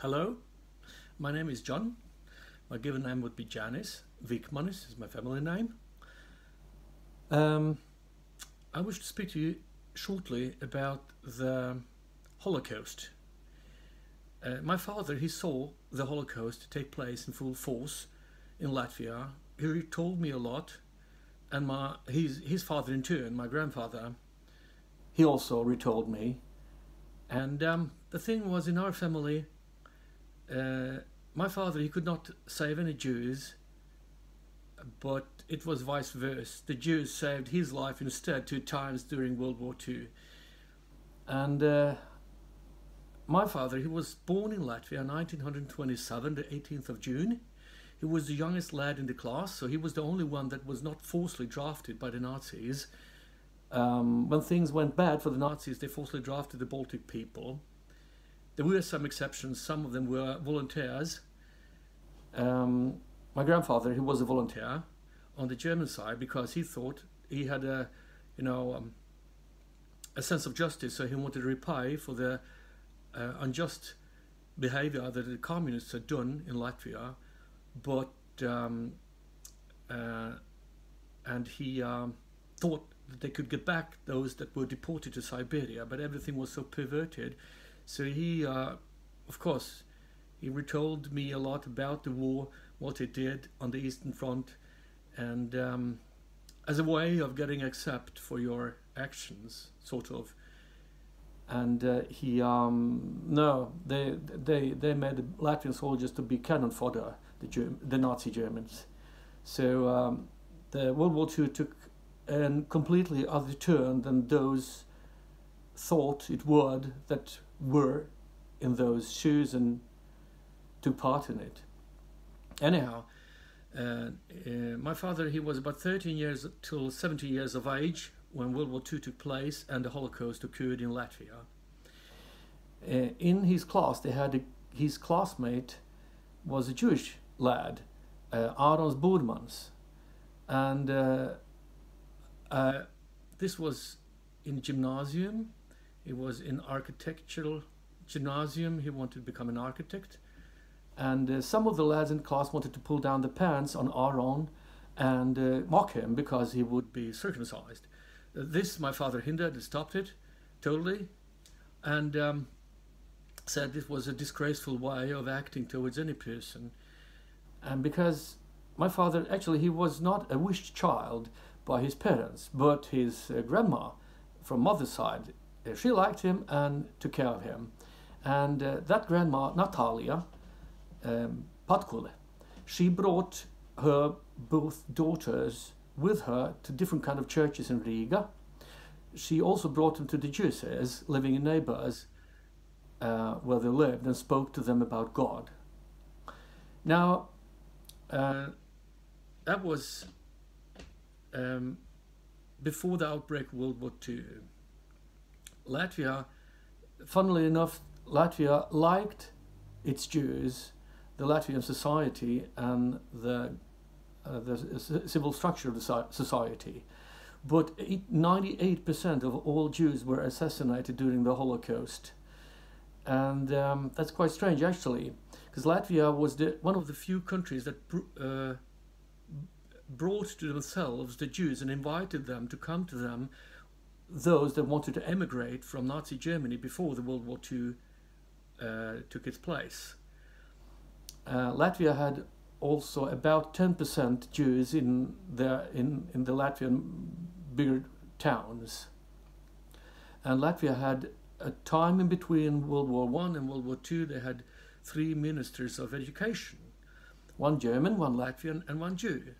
Hello, my name is John. My given name would be Janis. Vikmanis is my family name. Um, I wish to speak to you shortly about the Holocaust. My father, he saw the Holocaust take place in full force in Latvia. He told me a lot, and his father in turn, my grandfather, he also retold me. And the thing was, in our family, uh, my father, he could not save any Jews, but it was vice versa. The Jews saved his life instead 2 times during World War II. And my father, he was born in Latvia in 1927, the 18th of June. He was the youngest lad in the class, so he was the only one that was not forcibly drafted by the Nazis. When things went bad for the Nazis, they forcibly drafted the Baltic people. There were some exceptions. Some of them were volunteers. My grandfather, he was a volunteer on the German side because he thought he had a sense of justice, so he wanted to repay for the unjust behavior that the communists had done in Latvia. But and he thought that they could get back those that were deported to Siberia, but everything was so perverted. So he, of course, he retold me a lot about the war, what it did on the Eastern Front, and as a way of getting accept for your actions, sort of. And no, they made the Latvian soldiers to be cannon fodder, the Nazi Germans. So the World War II took a completely other turn than those thought it would that were in those shoes and took part in it. Anyhow, my father, he was about 13 years till 70 years of age when World War II took place and the Holocaust occurred in Latvia. In his class, his classmate was a Jewish lad, Arons Budmans, and this was in gymnasium. He was in architectural gymnasium. He wanted to become an architect. And some of the lads in class wanted to pull down the pants on Aaron and mock him because he would be circumcised. This my father hindered and stopped it totally, and said this was a disgraceful way of acting towards any person. And because my father, actually, he was not a wished child by his parents, but his grandma from mother's side, she liked him and took care of him. And that grandma, Natalia Patkule, she brought her both daughters with her to different kind of churches in Riga. She also brought them to the Jews living in neighbors where they lived and spoke to them about God. Now, that was before the outbreak of World War II. Latvia, funnily enough, Latvia liked its Jews, the Latvian society, and the civil structure of the society. But 98% of all Jews were assassinated during the Holocaust. And that's quite strange, actually, because Latvia was one of the few countries that brought to themselves the Jews and invited them to come to them, those that wanted to emigrate from Nazi Germany before the World War II took its place. Latvia had also about 10% Jews in the Latvian bigger towns. And Latvia had a time in between World War I and World War II, they had 3 ministers of education. One German, one Latvian, and one Jew.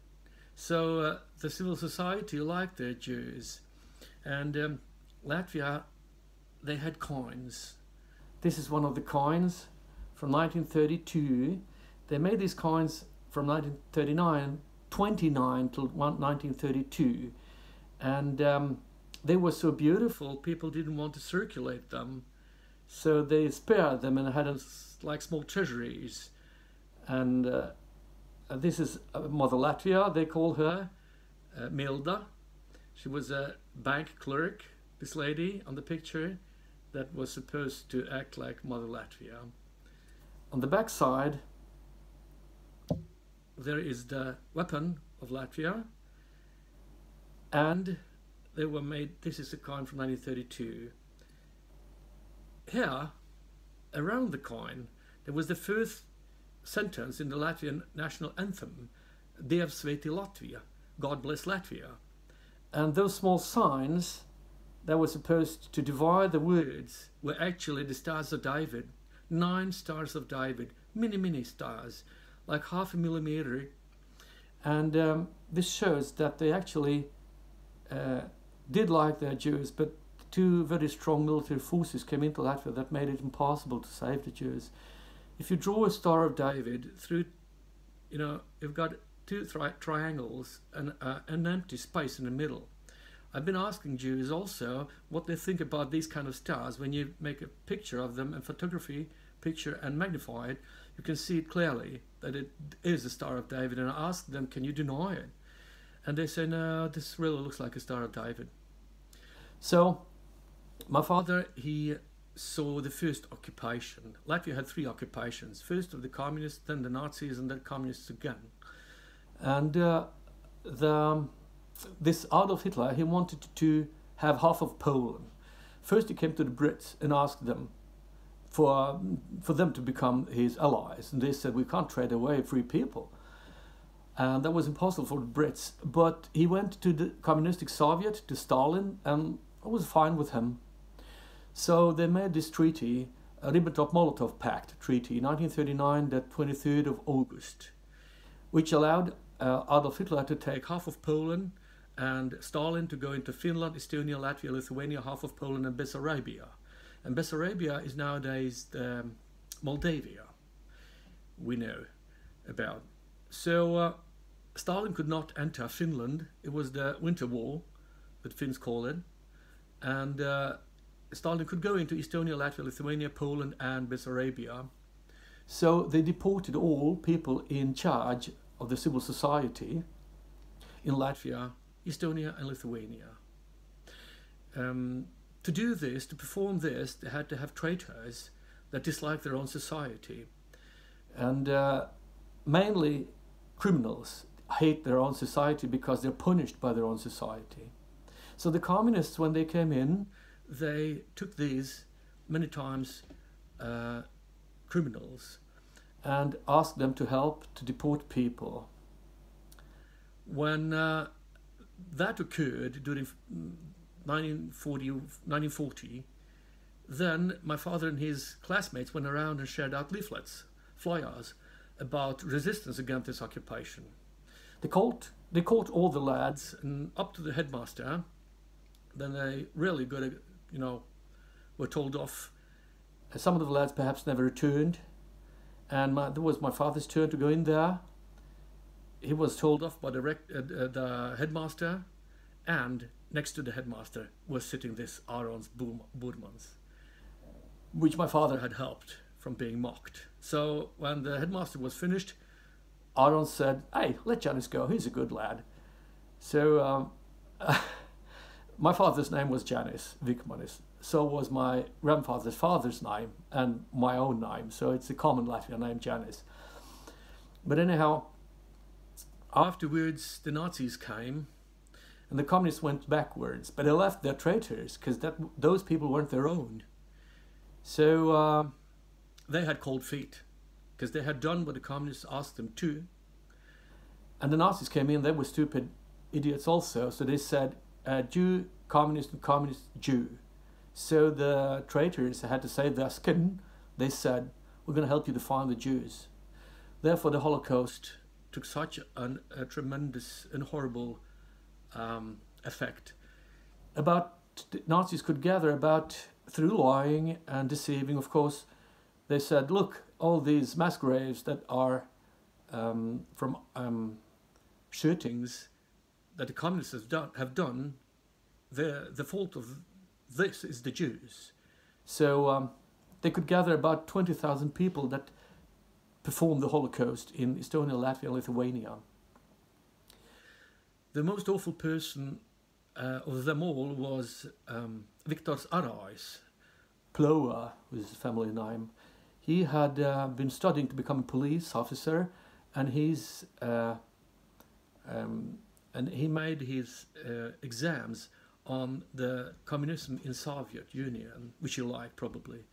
So the civil society liked their Jews. And Latvia, they had coins. This is one of the coins from 1932. They made these coins from 1929 till 1932. And they were so beautiful, people didn't want to circulate them. So they spared them and had like small treasuries. And this is Mother Latvia, they call her, Milda. She was a bank clerk, this lady on the picture, that was supposed to act like Mother Latvia. On the back side, there is the weapon of Latvia, and they were made, this is a coin from 1932. Here, around the coin, there was the first sentence in the Latvian national anthem, Dievs sveiti Latvia, God bless Latvia. And those small signs that were supposed to divide the words were actually the stars of David, 9 stars of David, mini stars, like 0.5 millimeter. And this shows that they actually did like their Jews, but 2 very strong military forces came into Latvia that made it impossible to save the Jews. If you draw a Star of David through, you've got 2 triangles and an empty space in the middle. I've been asking Jews also what they think about these kind of stars. When you make a picture of them and photography picture and magnify it, you can see it clearly that it is a Star of David. And I asked them, can you deny it? And they say, no, this really looks like a Star of David. So my father, he saw the first occupation. Latvia had 3 occupations. First of the communists, then the Nazis, and then communists again. And this Adolf Hitler, he wanted to have half of Poland. First he came to the Brits and asked them for them to become his allies. And they said, we can't trade away free people. And that was impossible for the Brits. But he went to the communistic Soviet, to Stalin, and it was fine with him. So they made this treaty, a Ribbentrop-Molotov Pact treaty, 1939, the 23rd of August, which allowed Adolf Hitler to take half of Poland and Stalin to go into Finland, Estonia, Latvia, Lithuania, half of Poland and Bessarabia. And Bessarabia is nowadays Moldavia, we know about. So Stalin could not enter Finland. It was the Winter War, that Finns call it. And Stalin could go into Estonia, Latvia, Lithuania, Poland and Bessarabia. So they deported all people in charge of the civil society in Latvia, Estonia and Lithuania. To do this, to perform this, they had to have traitors that disliked their own society. And mainly criminals hate their own society because they're punished by their own society. So the communists, when they came in, they took these, many times, criminals and asked them to help to deport people. When that occurred during 1940, then my father and his classmates went around and shared out leaflets, flyers, about resistance against this occupation. They caught all the lads and up to the headmaster. Then they really got were told off. Some of the lads perhaps never returned, and there was my father's turn to go in there. He was told off by the headmaster, and next to the headmaster was sitting this Arons Burmans, which my father had helped from being mocked. So when the headmaster was finished, Arons said, "Hey, let Janis go, he's a good lad." So my father's name was Janis Vikmanis. So was my grandfather's father's name and my own name. So it's a common Latvian name, Janis. But anyhow, afterwards the Nazis came and the communists went backwards. But they left their traitors because those people weren't their own. So they had cold feet because they had done what the communists asked them to. And the Nazis came in, they were stupid idiots also. So they said, Jew, communist, and communist, Jew. So the traitors had to save their skin. They said, we're going to help you to find the Jews. Therefore, the Holocaust took such a tremendous and horrible effect. The Nazis could gather about, through lying and deceiving, of course, they said, look, all these mass graves that are from shootings that the communists have done, the fault of this is the Jews. So they could gather about 20,000 people that performed the Holocaust in Estonia, Latvia, and Lithuania. The most awful person of them all was Viktors Arais. Ploa was his family name. he had been studying to become a police officer, and he made his exams on the communism in Soviet Union, which he liked probably.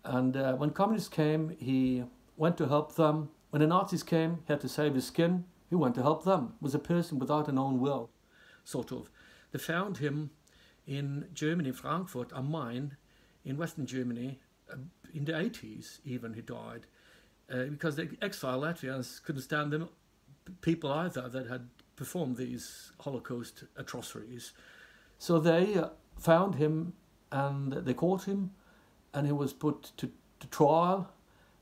And when communists came, he went to help them. When the Nazis came, he had to save his skin. He went to help them. He was a person without an own will, sort of. They found him in Germany, Frankfurt am Main, in Western Germany, in the 80s even he died, because the exiled Latvians couldn't stand them people either that had performed these Holocaust atrocities. So they found him and they caught him, and he was put to trial,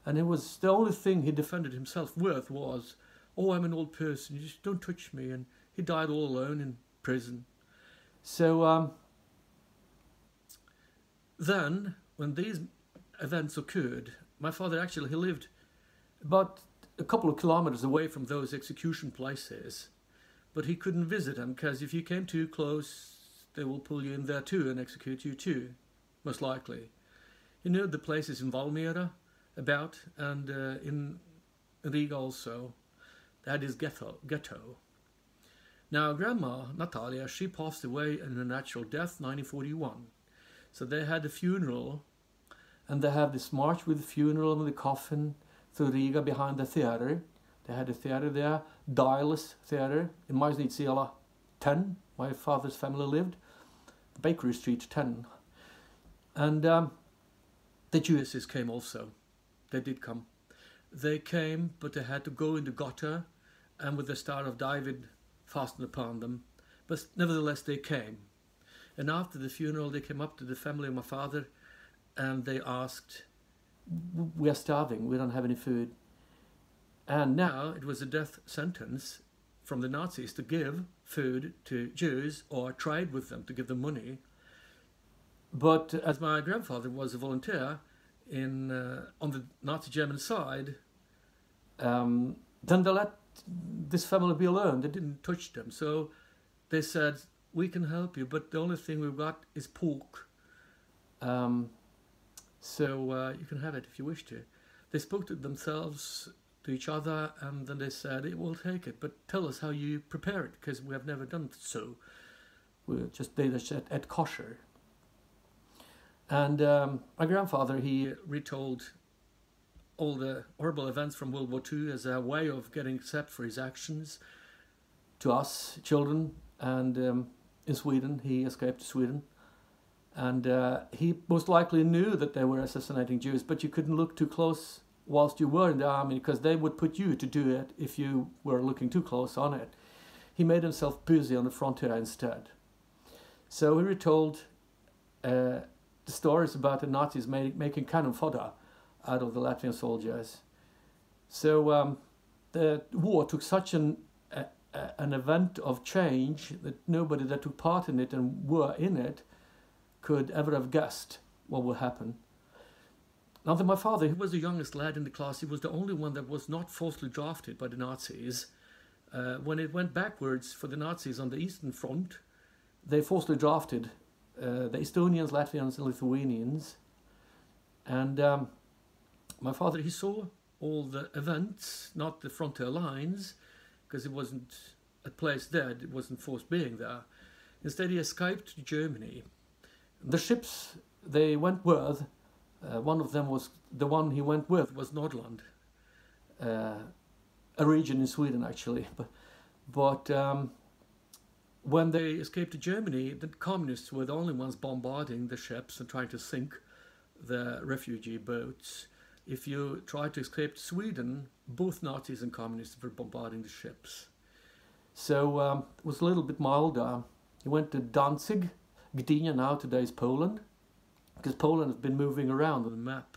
and it was the only thing he defended himself with was, "Oh, I'm an old person, you just don't touch me," and he died all alone in prison. So then, when these events occurred, my father actually, he lived about a couple of kilometers away from those execution places, but he couldn't visit them because if you came too close, they will pull you in there too and execute you too, most likely. You know the places in Valmiera about, and in Riga also. That is ghetto. Now, Grandma Natalia, she passed away in a natural death, 1941. So they had a funeral, and they have this march with the funeral and the coffin through Riga behind the theater. They had a theater there, Dialis Theater, in Majsnitsila 10, my father's family lived, Bakery Street 10. And the Jewesses came also. They did come. They came, but they had to go in the gutter, and with the Star of David fastened upon them. But nevertheless, they came. And after the funeral, they came up to the family of my father, and they asked, "We are starving, we don't have any food." And now it was a death sentence from the Nazis to give food to Jews or trade with them to give them money. But as my grandfather was a volunteer on the Nazi German side, then they let this family be alone. They didn't touch them. So they said, "We can help you, but the only thing we've got is pork. So you can have it if you wish to." They spoke to themselves, to each other, and then they said, "We'll take it, but tell us how you prepare it, because we have never done so. We just did it at kosher." And my grandfather, he retold all the horrible events from World War II as a way of getting accept for his actions to us children. And in Sweden, he escaped to Sweden. And he most likely knew that they were assassinating Jews, but you couldn't look too close whilst you were in the army, because they would put you to do it if you were looking too close on it. He made himself busy on the frontier instead. So he retold the stories about the Nazis making cannon fodder out of the Latvian soldiers. So the war took such an event of change that nobody that took part in it and were in it could ever have guessed what would happen. Now, my father, he was the youngest lad in the class. He was the only one that was not forcibly drafted by the Nazis. When it went backwards for the Nazis on the Eastern Front, they forcibly drafted the Estonians, Latvians, and Lithuanians. And my father, he saw all the events, not the frontier lines, because it wasn't a place dead, it wasn't forced being there. Instead, he escaped to Germany. The ships they went with, one of them was, the one he went with was Nordland, a region in Sweden actually. But when they escaped to Germany, the communists were the only ones bombarding the ships and trying to sink the refugee boats. If you tried to escape to Sweden, both Nazis and communists were bombarding the ships. So it was a little bit milder. He went to Danzig, Gdynia now today is Poland, because Poland has been moving around on the map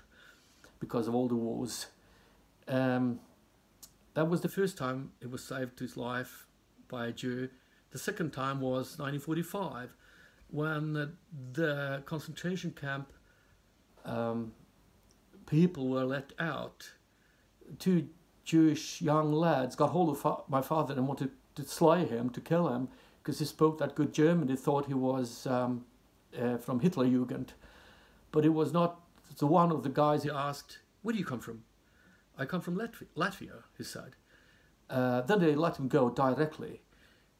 because of all the wars. That was the first time he was saved his life by a Jew. The second time was 1945, when the concentration camp people were let out. Two Jewish young lads got hold of my father and wanted to slay him, to kill him, because he spoke that good German. They thought he was from Hitlerjugend. But it was not. So one of the guys he asked, Where do you come from? I come from Latvia, he said. Then they let him go directly,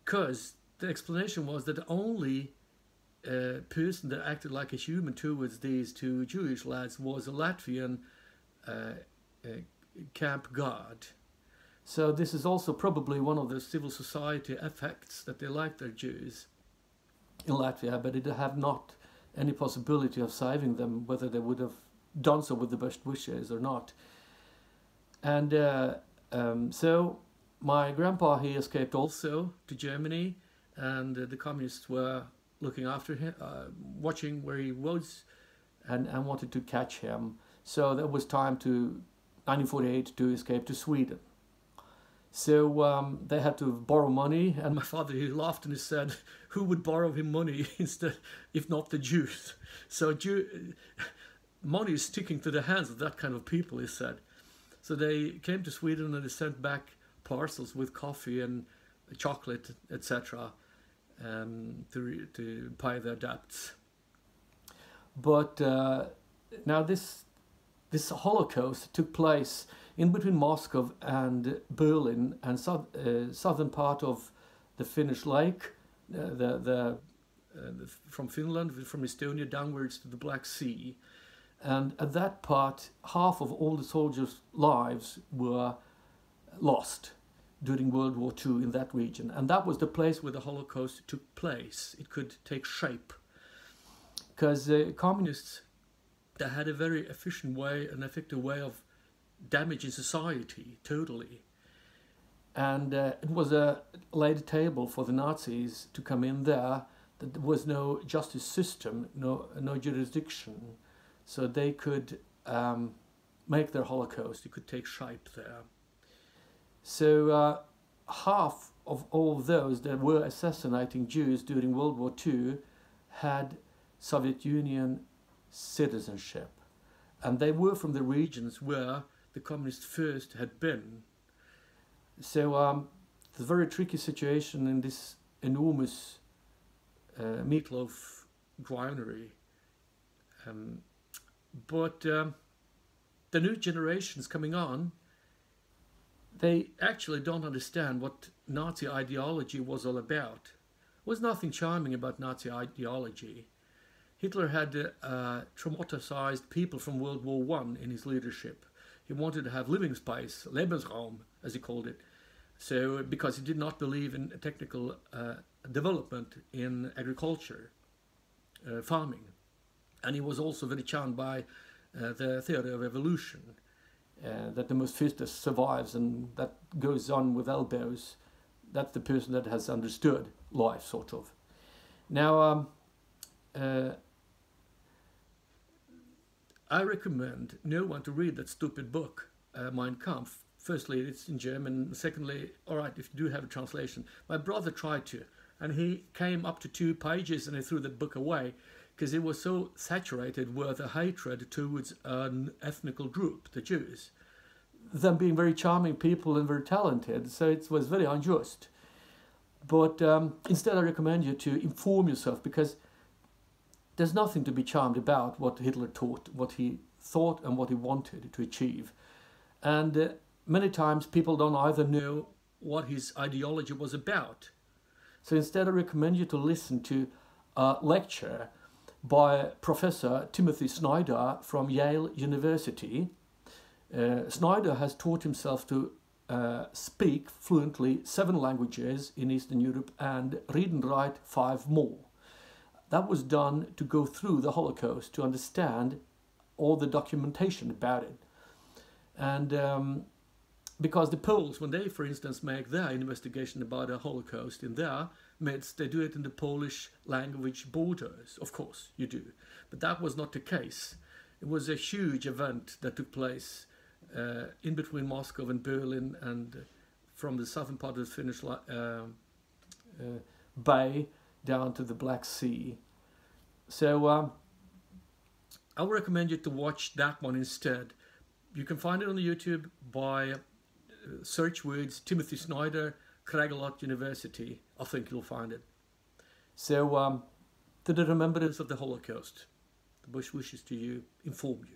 because the explanation was that the only person that acted like a human towards these two Jewish lads was a Latvian camp guard. So this is also probably one of the civil society effects, that they like their Jews in Latvia, but they have not any possibility of saving them, whether they would have done so with the best wishes or not. And so my grandpa, he escaped also to Germany, and the communists were looking after him, watching where he was, and wanted to catch him. So that was time to 1948 to escape to Sweden. So they had to borrow money, and my father, he laughed and he said, who would borrow him money instead, if not the Jews? So money is sticking to the hands of that kind of people, he said. So they came to Sweden and they sent back parcels with coffee and chocolate, etc., to pay their debts. But now this Holocaust took place in between Moscow and Berlin and southern part of the Finnish Lake, from Finland, from Estonia downwards to the Black Sea. And at that part, half of all the soldiers' lives were lost during World War II in that region. And that was the place where the Holocaust took place. It could take shape. Because communists, they had a very efficient way, an effective way of damaging society, totally. And it was a laid table for the Nazis to come in there, that there was no justice system, no jurisdiction. So they could make their Holocaust, it could take shape there. So half of all those that were assassinating Jews during World War II had Soviet Union citizenship. And they were from the regions where the communists first had been. So it's a very tricky situation in this enormous meatloaf granary. But the new generations coming on, they actually don't understand what Nazi ideology was all about. There was nothing charming about Nazi ideology. Hitler had traumatized people from World War I in his leadership. He wanted to have living space, Lebensraum, as he called it. So, because he did not believe in technical development in agriculture, farming. And he was also very charmed by the theory of evolution, that the most fittest survives and that goes on with elbows. That's the person that has understood life, sort of. Now, I recommend no one to read that stupid book, Mein Kampf. Firstly, it's in German. Secondly, all right, if you do have a translation. My brother tried to, and he came up to 2 pages and he threw the book away because it was so saturated with a hatred towards an ethnical group, the Jews. Them being very charming people and very talented, so it was very unjust. But instead I recommend you to inform yourself, because there's nothing to be charmed about what Hitler taught, what he thought and what he wanted to achieve. And many times people don't either know what his ideology was about. So instead I recommend you to listen to a lecture by Professor Timothy Snyder from Yale University. Snyder has taught himself to speak fluently 7 languages in Eastern Europe and read and write 5 more. That was done to go through the Holocaust, to understand all the documentation about it. And because the Poles, when they, for instance, make their investigation about the Holocaust in their midst, they do it in the Polish language borders. Of course, you do. But that was not the case. It was a huge event that took place in between Moscow and Berlin, and from the southern part of the Finnish bay down to the Black Sea. So I would recommend you to watch that one instead. You can find it on the YouTube by search words Timothy Snyder, Craigellachie University. I think you'll find it. So to the remembrance of the Holocaust, the Bush wishes to inform you.